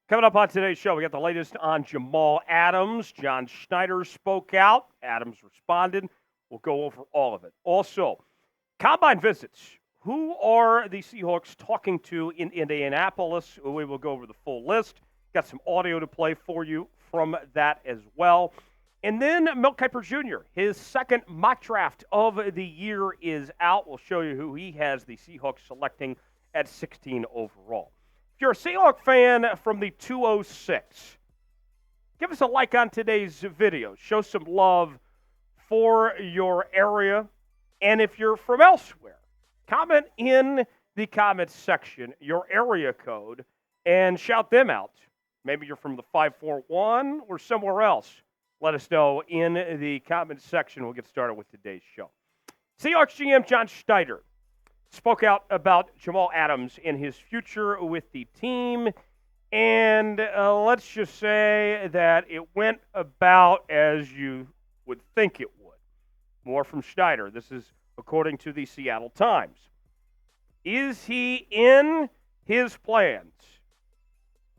Coming up on today's show, we got the latest on Jamal Adams. John Schneider spoke out. Adams responded. We'll go over all of it. Also, combine visits. Who are the Seahawks talking to in Indianapolis? We will go over the full list. Got some audio to play for you from that as well. And then Mel Kiper Jr., his second mock draft of the year is out. We'll show you who he has the Seahawks selecting at 16 overall. If you're a Seahawks fan from the 206, give us a like on today's video. Show some love for your area. And if you're from elsewhere, comment in the comments section your area code and shout them out. Maybe you're from the 541 or somewhere else. Let us know in the comments section. We'll get started with today's show. Seahawks GM John Schneider spoke out about Jamal Adams and his future with the team. And let's just say that it went about as you would think it would. More from Schneider. This is according to the Seattle Times. Is he in his plans?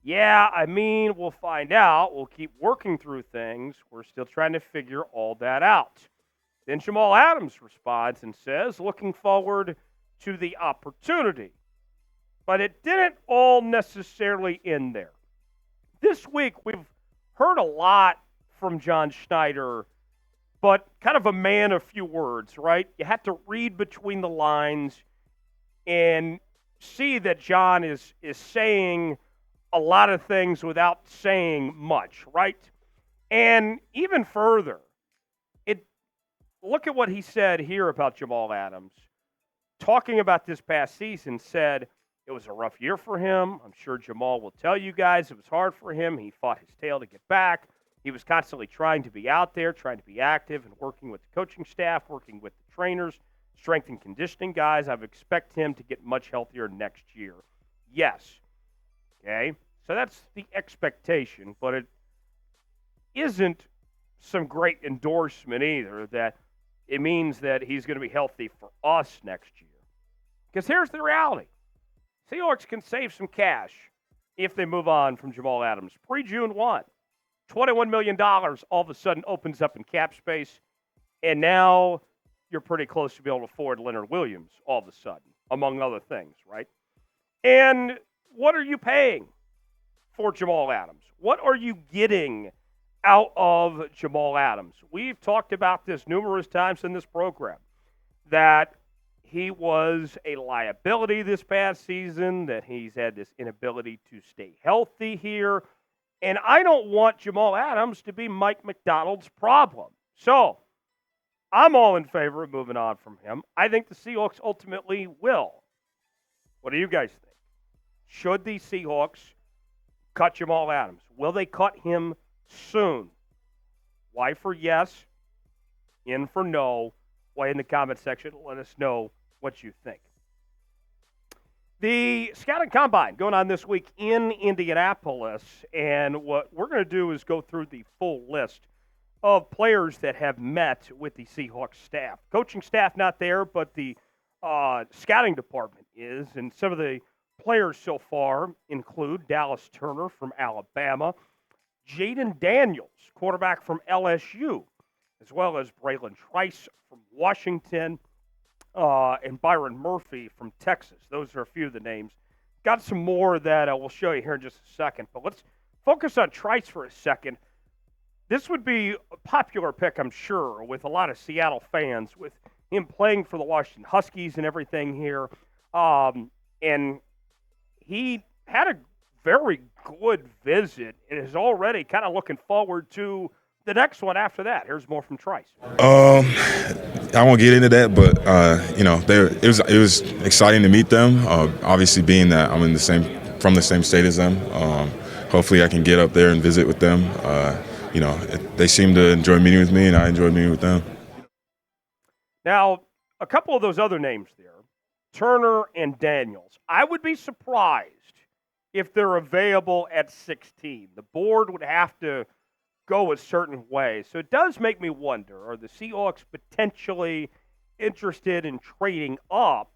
Yeah, we'll find out. We'll keep working through things. We're still trying to figure all that out. Then Jamal Adams responds and says, looking forward to the opportunity. But it didn't all necessarily end there. This week, we've heard a lot from John Schneider, but kind of a man of few words, right? You have to read between the lines and see that John is saying a lot of things without saying much, right? And even further, look at what he said here about Jamal Adams. Talking about this past season, said it was a rough year for him. I'm sure Jamal will tell you guys it was hard for him. He fought his tail to get back. He was constantly trying to be out there, trying to be active, and working with the coaching staff, working with the trainers, strength and conditioning guys. I would expect him to get much healthier next year. Yes. Okay? So that's the expectation, but it isn't some great endorsement either that it means that he's going to be healthy for us next year. Because here's the reality. Seahawks can save some cash if they move on from Jamal Adams. Pre-June 1, $21 million all of a sudden opens up in cap space, and now you're pretty close to be able to afford Leonard Williams all of a sudden, among other things, right? And what are you paying for Jamal Adams? What are you getting out of Jamal Adams? We've talked about this numerous times in this program, that he was a liability this past season, that he's had this inability to stay healthy here. And I don't want Jamal Adams to be Mike McDonald's problem. So I'm all in favor of moving on from him. I think the Seahawks ultimately will. What do you guys think? Should the Seahawks cut Jamal Adams? Will they cut him soon? Y for yes, in for no. Why in the comment section, let us know what you think. The Scouting Combine going on this week in Indianapolis, and what we're going to do is go through the full list of players that have met with the Seahawks staff. Coaching staff not there, but the scouting department is, and some of the players so far include Dallas Turner from Alabama, Jayden Daniels, quarterback from LSU, as well as Bralen Trice from Washington, and Byron Murphy from Texas. Those are a few of the names. Got some more that we'll show you here in just a second, but let's focus on Trice for a second. This would be a popular pick, I'm sure, with a lot of Seattle fans, with him playing for the Washington Huskies and everything here. And he had a very good visit and is already kind of looking forward to the next one after that. Here's more from Trice. I won't get into that, but it was exciting to meet them. Obviously, being that I'm from the same state as them, hopefully I can get up there and visit with them. They seem to enjoy meeting with me, and I enjoy meeting with them. Now, a couple of those other names there, Turner and Daniels. I would be surprised if they're available at 16. The board would have to go a certain way. So it does make me wonder, are the Seahawks potentially interested in trading up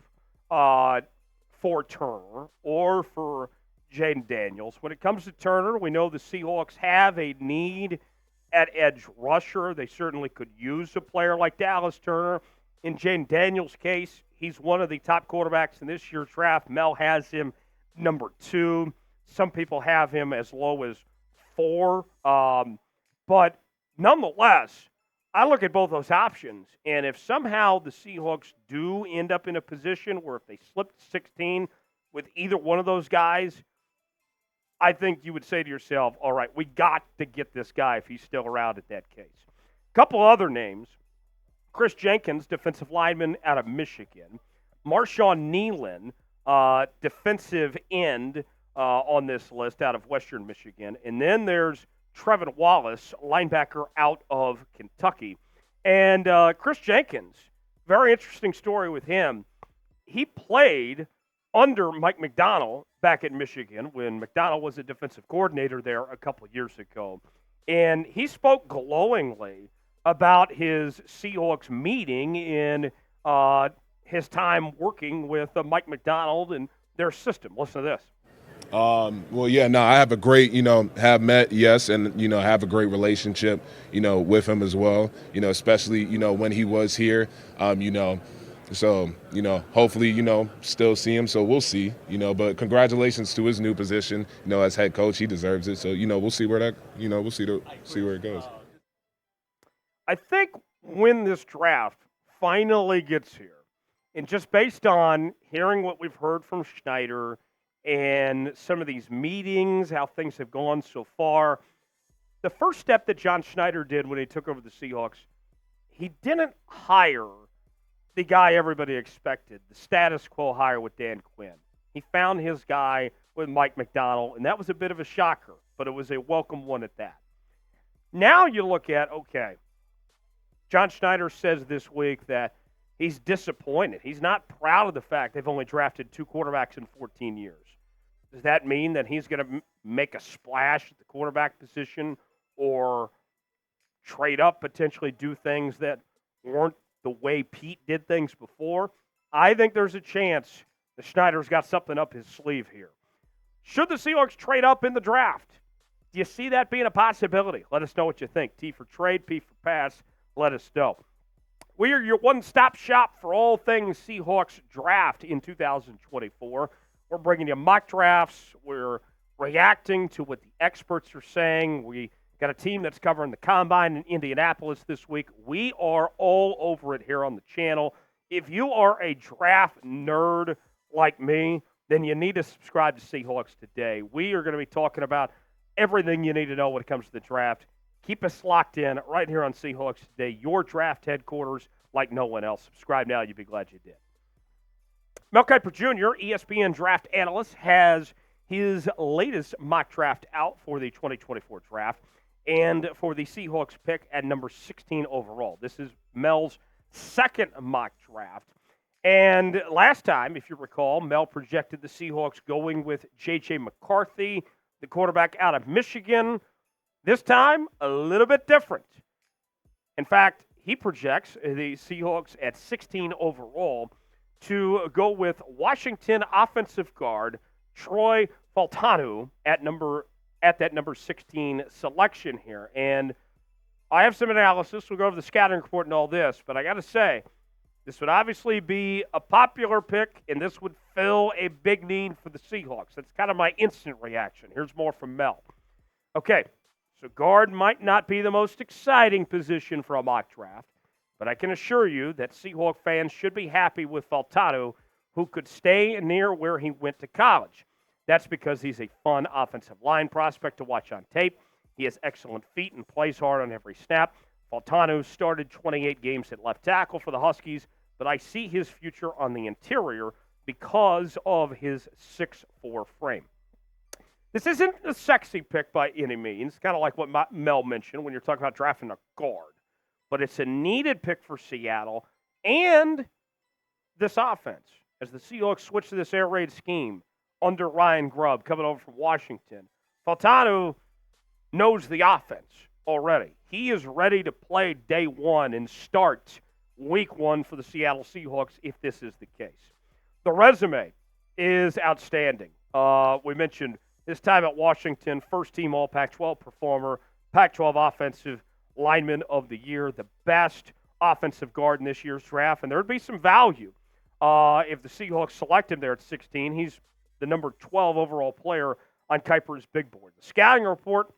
for Turner or for Jayden Daniels. When it comes to Turner, we know the Seahawks have a need at edge rusher. They certainly could use a player like Dallas Turner. In Jayden Daniels' case, he's one of the top quarterbacks in this year's draft. Mel has him number 2. Some people have him as low as 4. But nonetheless, I look at both those options, and if somehow the Seahawks do end up in a position where if they slip to 16 with either one of those guys, I think you would say to yourself, all right, we got to get this guy if he's still around at that case. A couple other names. Kris Jenkins, defensive lineman out of Michigan. Marshawn Kneeland, defensive end on this list out of Western Michigan. And then there's Trevin Wallace, linebacker out of Kentucky. And Kris Jenkins, very interesting story with him. He played under Mike McDonald back at Michigan when McDonald was a defensive coordinator there a couple of years ago. And he spoke glowingly about his Seahawks meeting in his time working with Mike McDonald and their system. Listen to this. Well, yeah, no, I have a great, have met, yes, and, have a great relationship, with him as well, especially, when he was here, so, hopefully, still see him. So we'll see, but congratulations to his new position, as head coach. He deserves it. So, we'll see where we'll see where it goes. I think when this draft finally gets here, and just based on hearing what we've heard from Schneider and some of these meetings, how things have gone so far, the first step that John Schneider did when he took over the Seahawks, he didn't hire the guy everybody expected, the status quo hire with Dan Quinn. He found his guy with Mike McDonald, and that was a bit of a shocker, but it was a welcome one at that. Now you look at, okay, John Schneider says this week that he's disappointed. He's not proud of the fact they've only drafted 2 quarterbacks in 14 years. Does that mean that he's going to make a splash at the quarterback position or trade up, potentially do things that weren't the way Pete did things before? I think there's a chance that Schneider's got something up his sleeve here. Should the Seahawks trade up in the draft? Do you see that being a possibility? Let us know what you think. T for trade, P for pass. Let us know. We are your one-stop shop for all things Seahawks draft in 2024. We're bringing you mock drafts. We're reacting to what the experts are saying. We got a team that's covering the Combine in Indianapolis this week. We are all over it here on the channel. If you are a draft nerd like me, then you need to subscribe to Seahawks Today. We are going to be talking about everything you need to know when it comes to the draft. Keep us locked in right here on Seahawks Today, your draft headquarters like no one else. Subscribe now. You'll be glad you did. Mel Kiper Jr., ESPN draft analyst, has his latest mock draft out for the 2024 draft and for the Seahawks pick at number 16 overall. This is Mel's second mock draft. And last time, if you recall, Mel projected the Seahawks going with J.J. McCarthy, the quarterback out of Michigan. This time, a little bit different. In fact, he projects the Seahawks at 16 overall to go with Washington offensive guard Troy Fautanu at that number 16 selection here. And I have some analysis. We'll go over the scouting report and all this, but I got to say, this would obviously be a popular pick, and this would fill a big need for the Seahawks. That's kind of my instant reaction. Here's more from Mel. Okay, so guard might not be the most exciting position for a mock draft, but I can assure you that Seahawk fans should be happy with Fautanu, who could stay near where he went to college. That's because he's a fun offensive line prospect to watch on tape. He has excellent feet and plays hard on every snap. Fautanu started 28 games at left tackle for the Huskies, but I see his future on the interior because of his 6'4" frame. This isn't a sexy pick by any means, kind of like what Mel mentioned when you're talking about drafting a guard. But it's a needed pick for Seattle and this offense. As the Seahawks switch to this air raid scheme under Ryan Grubb coming over from Washington, Fautanu knows the offense already. He is ready to play day one and start week one for the Seattle Seahawks if this is the case. The resume is outstanding. We mentioned his time at Washington, first-team All Pac-12 performer, Pac-12 Offensive Lineman of the Year, the best offensive guard in this year's draft, and there would be some value if the Seahawks select him there at 16. He's the number 12 overall player on Kiper's big board. The scouting report,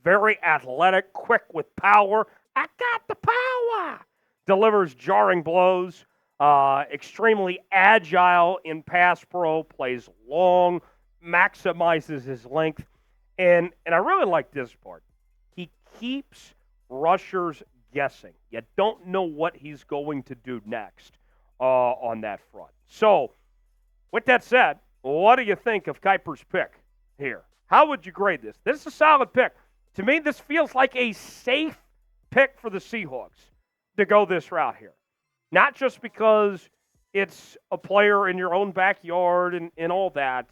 very athletic, quick with power. I got the power. Delivers jarring blows. Extremely agile in pass pro. Plays long. Maximizes his length. And I really like this part. He keeps rushers guessing. You don't know what he's going to do next on that front. So, with that said, what do you think of Kiper's pick here? How would you grade this? This is a solid pick. To me, this feels like a safe pick for the Seahawks to go this route here. Not just because it's a player in your own backyard and all that,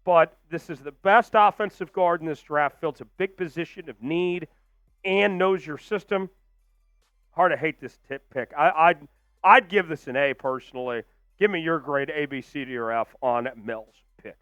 but this is the best offensive guard in this draft, fills a big position of need, and knows your system. Hard to hate this pick. I'd give this an A personally. Give me your grade, A, B, C, D, or F on Mel's pick.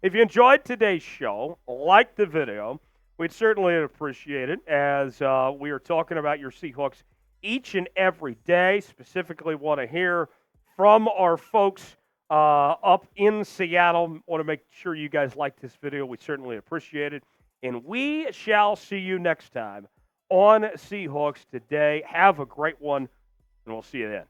If you enjoyed today's show, like the video, we'd certainly appreciate it as we are talking about your Seahawks each and every day. Specifically want to hear from our folks up in Seattle. Want to make sure you guys like this video. We certainly appreciate it. And we shall see you next time on Seahawks Today. Have a great one, and we'll see you then.